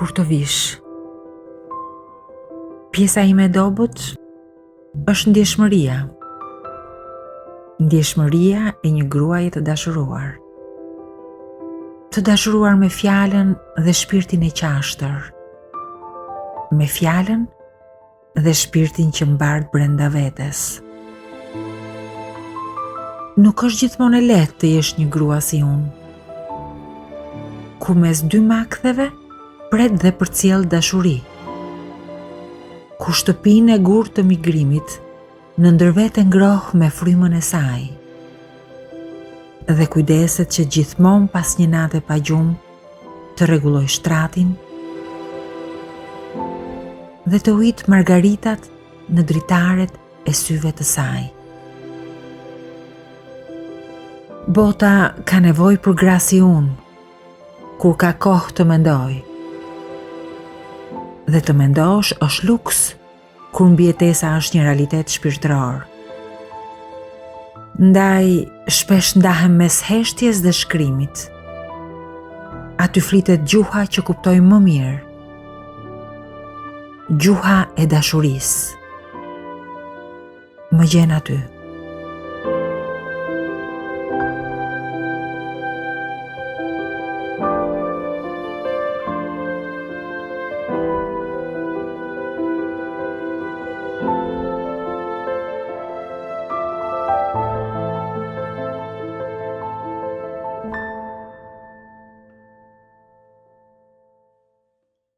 kur të vish. Pjesa ime e dobët është ndjeshmëria. Ndjeshmëria e një gruaje të dashuruar. Të dashuruar me fjalën dhe shpirtin e qashtër. Me fjalën dhe shpirtin që mbart brenda vetes. Nuk është gjithmonë e lehtë të jesh një grua si unë, ku mes dy maktheve pret dhe përcjell dashuri, ku shtëpinë e gurë të migrimit në ndërvete ngroh me frymën e saj, dhe kujdeset që gjithmonë pas një nate pa gjumë të rregulloj shtratin dhe të uit margaritat në dritaret e syve të saj. Bota ka nevojë për gra si unë, kur ka kohë të mendoj. Dhe të mendosh është luks, kur mbijetesa është një realitet shpirtëror. Ndaj, shpesh ndahem mes heshtjes dhe shkrimit. Aty flitet gjuha që kuptoj më mirë. Gjuha e dashurisë. Më gjen aty.